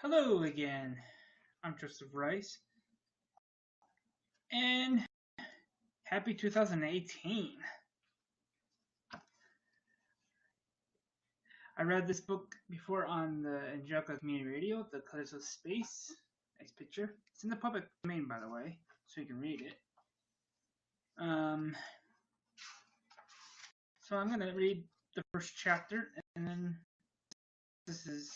Hello again. I'm Joseph Rice, and happy 2018. I read this book before on the Angelica Community Radio, The Colors of Space. Nice picture. It's in the public domain, by the way, so you can read it. So I'm going to read the first chapter, and then this is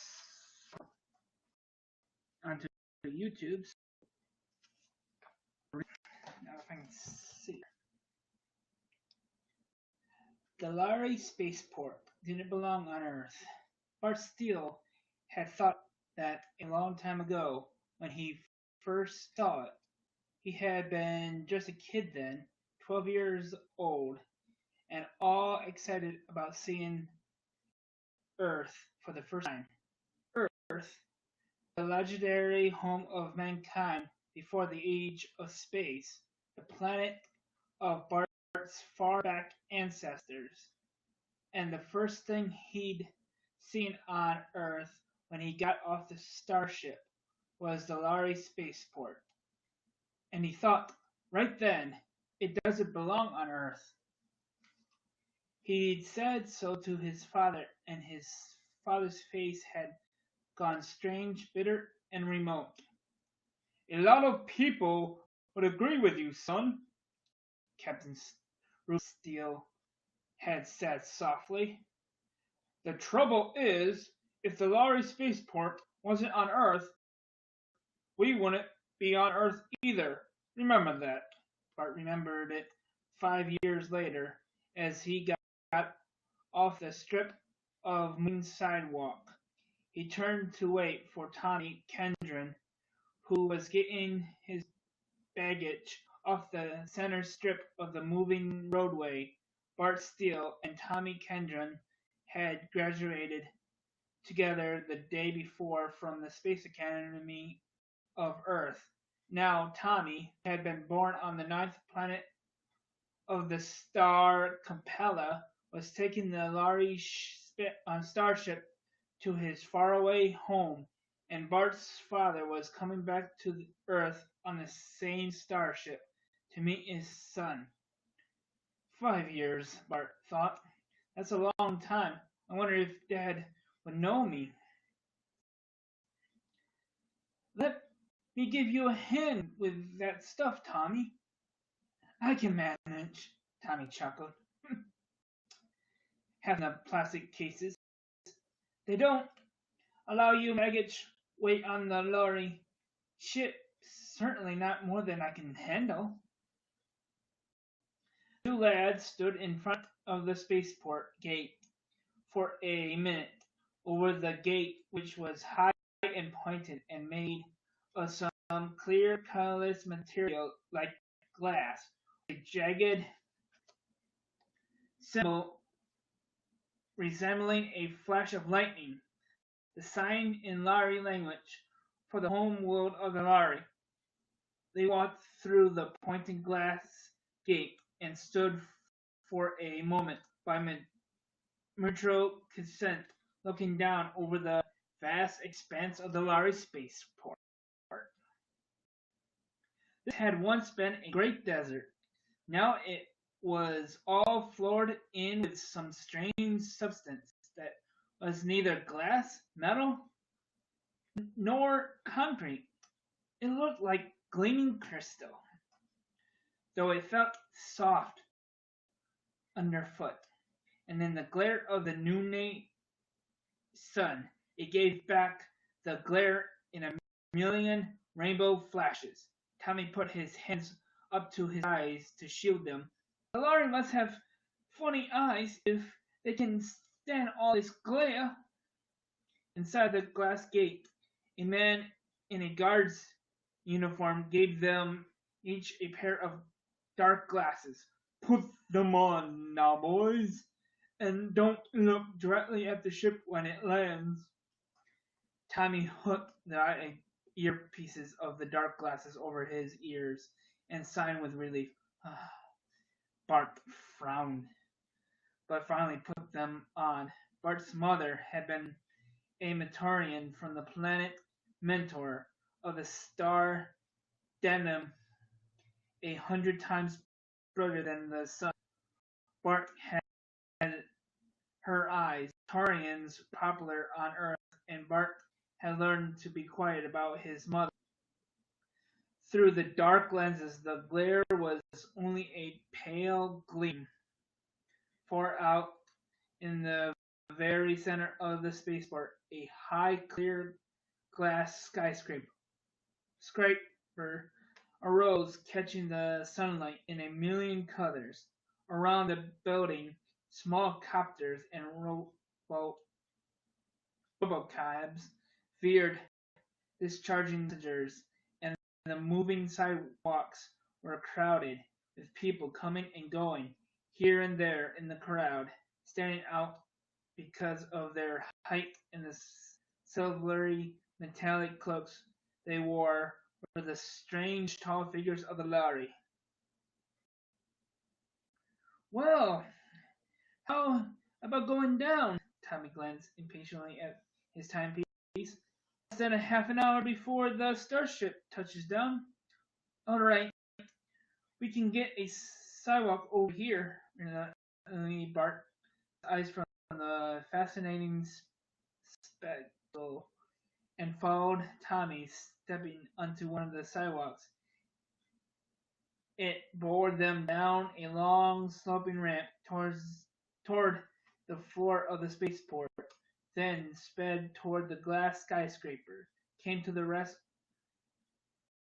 onto YouTube. Now, if I can see. The Lowry spaceport didn't belong on Earth. Bart Steele had thought that a long time ago when he first saw it. He had been just a kid then, 12 years old, and all excited about seeing Earth for the first time. Earth, the legendary home of mankind before the age of space, the planet of Bart's far back ancestors, and the first thing he'd seen on Earth when he got off the starship was the Lowry spaceport. And he thought, right then, it doesn't belong on Earth. He'd said so to his father, and his father's face had gone strange, bitter, and remote. A lot of people would agree with you, son, Captain Steele had said softly. The trouble is, if the Lowry spaceport wasn't on Earth, we wouldn't be on Earth either. Remember that. Bart remembered it 5 years later as he got off the strip of moon sidewalk. He turned to wait for Tommy Kendron, who was getting his baggage off the center strip of the moving roadway. Bart Steele and Tommy Kendron had graduated together the day before from the Space Academy of Earth. Now Tommy had been born on the ninth planet of the star Capella, was taking the Lowry starship to his faraway home, and Bart's father was coming back to Earth on the same starship to meet his son. 5 years, Bart thought. That's a long time. I wonder if Dad would know me. Let me give you a hand with that stuff, Tommy. I can manage, Tommy chuckled. Having the plastic cases. They don't allow you baggage weight on the lorry ship. Certainly not more than I can handle. Two lads stood in front of the spaceport gate for a minute. Over the gate, which was high and pointed and made of some clear, colorless material like glass, a jagged symbol resembling a flash of lightning, the sign in Lowry language for the home world of the Lowry. They walked through the pointed glass gate and stood for a moment by mutual consent, looking down over the vast expanse of the Lowry spaceport. This had once been a great desert. Now it was all floored in with some strange substance that was neither glass, metal, nor concrete. It looked like gleaming crystal, though it felt soft underfoot, and in the glare of the noonday sun, it gave back the glare in a million rainbow flashes. Tommy put his hands up to his eyes to shield them. The Lowry must have funny eyes if they can stand all this glare. Inside the glass gate, a man in a guard's uniform gave them each a pair of dark glasses. Put them on now, boys, and don't look directly at the ship when it lands. Tommy hooked the earpieces of the dark glasses over his ears and sighed with relief. Bart frowned, but finally put them on. Bart's mother had been a Mentorian from the planet mentor of the star denim 100 times brighter than the sun. Bart had her eyes. Tarians popular on Earth, and Bart had learned to be quiet about his mother. Through the dark lenses, the glare was only a pale gleam. Far out in the very center of the spaceport, a high, clear glass scraper arose, catching the sunlight in a million colors. Around the building, small copters and robocabs veered, discharging passengers, and the moving sidewalks were crowded with people coming and going. Here and there in the crowd, standing out because of their height and the silvery metallic cloaks they wore, were the strange tall figures of the lottery. Well, how about going down? Tommy glanced impatiently at his timepiece. Less than a half an hour before the starship touches down. All right, we can get a sidewalk over here. Bart eyes from the fascinating spectacle and followed Tommy, stepping onto one of the sidewalks. It bore them down a long, sloping ramp toward the floor of the spaceport, then sped toward the glass skyscraper, came to the rest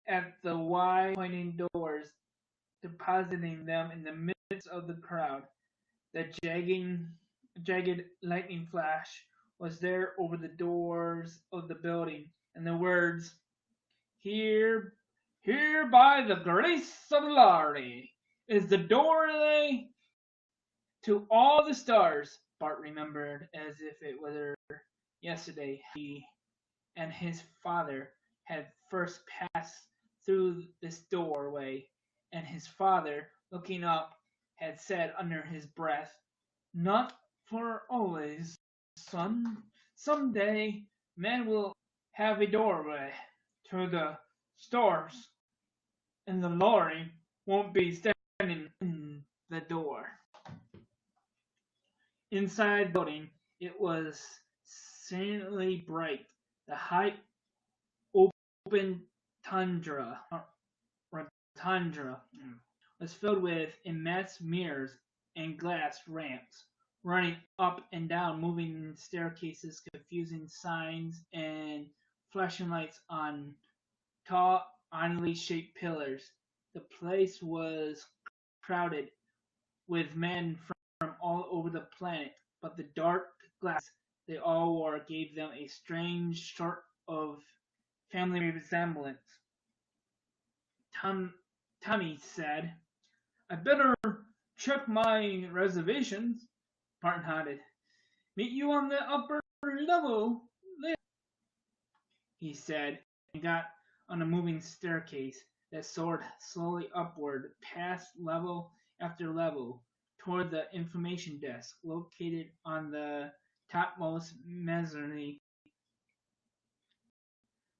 at the wide pointing doors, depositing them in the midst of the crowd. The jagged lightning flash was there over the doors of the building, and the words, "Here by the grace of Larry is the doorway to all the stars," Bart remembered as if it were yesterday. He and his father had first passed through this doorway, and his father, looking up, had said under his breath, "Not for always, son. Some day man will have a doorway to the stars, and the lorry won't be standing in the door." Inside the building, it was serenely bright. The high open rotunda was filled with immense mirrors and glass ramps, running up and down moving staircases, confusing signs, and flashing lights on tall, oddly shaped pillars. The place was crowded with men from all over the planet, but the dark glasses they all wore gave them a strange sort of family resemblance. Tommy said, "I better check my reservations." Bart nodded. "Meet you on the upper level later," he said, and got on a moving staircase that soared slowly upward, past level after level, toward the information desk located on the topmost mezzanine.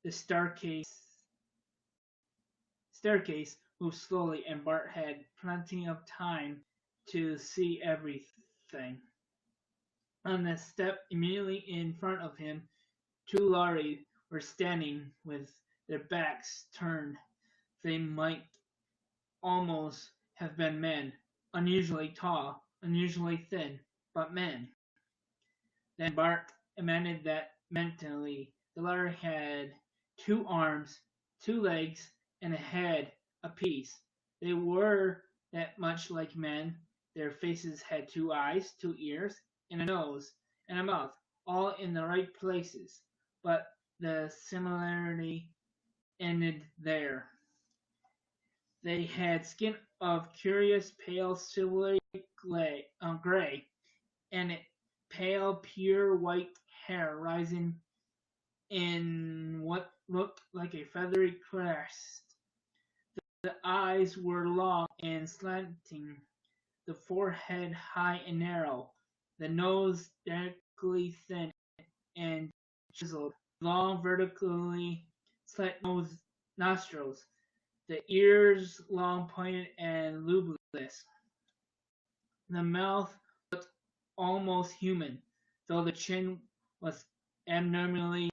The staircase moved slowly, and Bart had plenty of time to see everything. On the step immediately in front of him, two lorries were standing with their backs turned. They might almost have been men, unusually tall, unusually thin, but men. Then Bart amended that mentally. The lorry had 2 arms, 2 legs, and a head apiece. They were that much like men. Their faces had 2 eyes, 2 ears, and a nose, and a mouth, all in the right places. But the similarity ended there. They had skin of curious pale silvery gray, and pale pure white hair rising in what looked like a feathery crest. The eyes were long and slanting, the forehead high and narrow, the nose delicately thin and chiseled. long, vertically slant nostrils, the ears long, pointed, and lobeless. The mouth looked almost human, though the chin was abnormally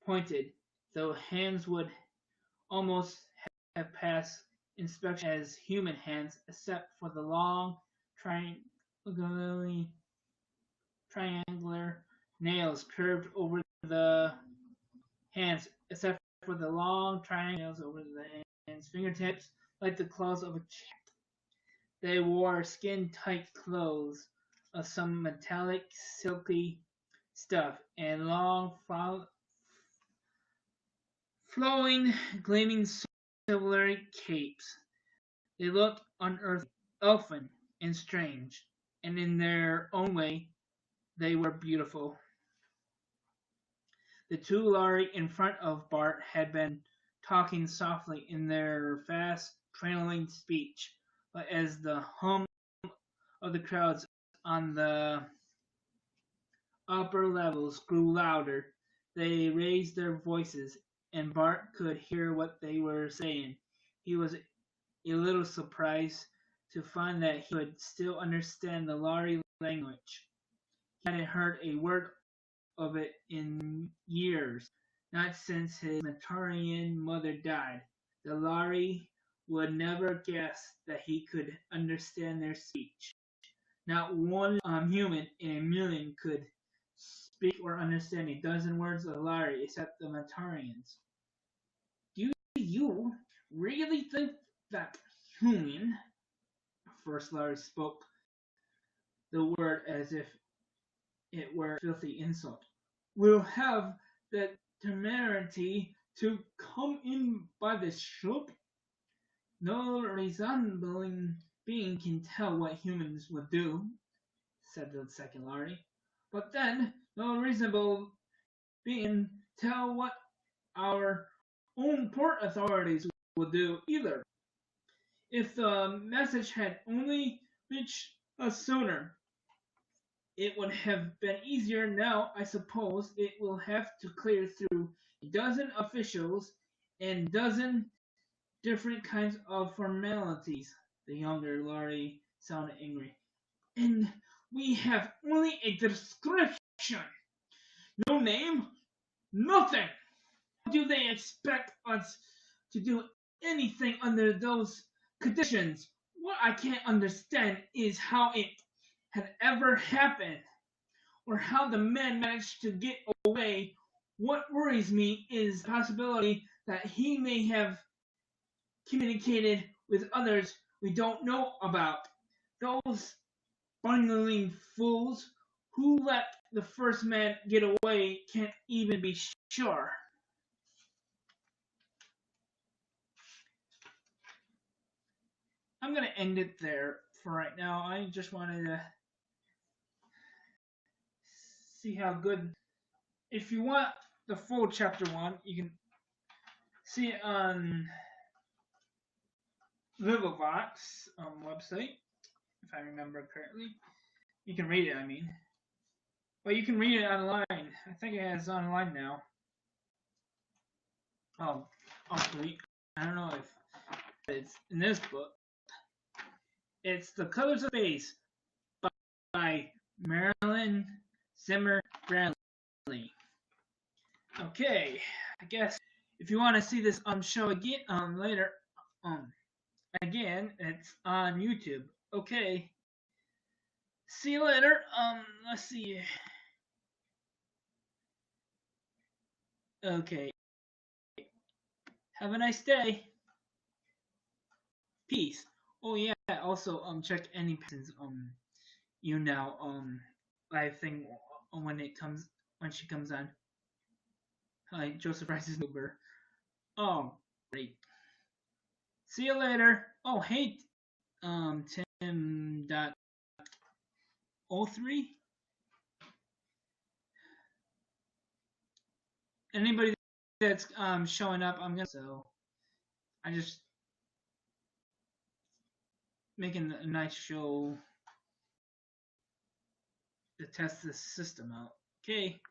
pointed. The hands would almost have passed inspection as human hands, except for the long, triangular nails curved over the hands, except for the long triangular nails over the hands, fingertips like the claws of a cat. They wore skin-tight clothes of some metallic, silky stuff, and long, flowing, gleaming silvery capes. They looked unearthly, elfin, and strange, and in their own way they were beautiful. The two Lhari in front of Bart had been talking softly in their fast, trailing speech, but as the hum of the crowds on the upper levels grew louder, they raised their voices, and Bart could hear what they were saying. He was a little surprised to find that he could still understand the Lhari language. He hadn't heard a word of it in years, not since his Matarian mother died. The Lhari would never guess that he could understand their speech. Not one human in a million could speak or understand a dozen words of Lhari except the Matarians. Do you really think that human, first Lhari spoke the word as if it were a filthy insult, will have the temerity to come in by the ship? No reasoning being can tell what humans would do, said the second Lhari. But then no reasonable being tell what our own port authorities would do either. If the message had only reached us sooner, it would have been easier. Now I suppose it will have to clear through a dozen officials and dozen different kinds of formalities. The younger Lhari sounded angry. And we have only a description. No name, nothing. How do they expect us to do anything under those conditions? What I can't understand is how it had ever happened, or how the man managed to get away. What worries me is the possibility that he may have communicated with others we don't know about. Those bungling fools who let the first man get away can't even be sure. I'm going to end it there for right now. I just wanted to see how good. If you want the full chapter 1, you can see it on Livovox website, if I remember correctly. You can read it, I mean. But you can read it online. I think it is online now. Oh, actually, I don't know if it's in this book. It's The Colors of Space by Marilyn Zimmer Bradley. Okay, I guess if you want to see this show again later, again, it's on YouTube. Okay. See you later. Let's see. Okay. Have a nice day. Peace. Oh yeah. Also, check any person's YouNow live thing when she comes on. Hi, Joseph Rice's Uber. Oh, great. See you later. Oh, hey, Tim.03. Anybody that's showing up, I'm gonna. So I just making a nice show to test this system out. Okay.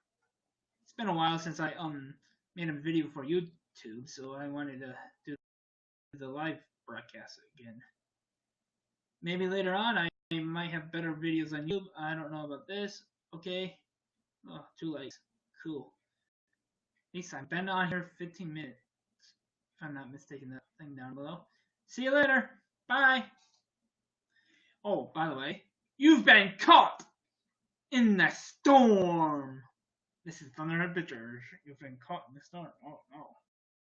It's been a while since I made a video for YouTube, so I wanted to do the live broadcast again. Maybe later on I might have better videos on YouTube. I don't know about this. Okay. Oh, 2 likes. Cool. At least I've been on here 15 minutes. If I'm not mistaken, that thing down below. See you later. Bye. Oh, by the way, you've been caught in the storm. This is Thunderhead Pictures. You've been caught in the storm. Oh, no.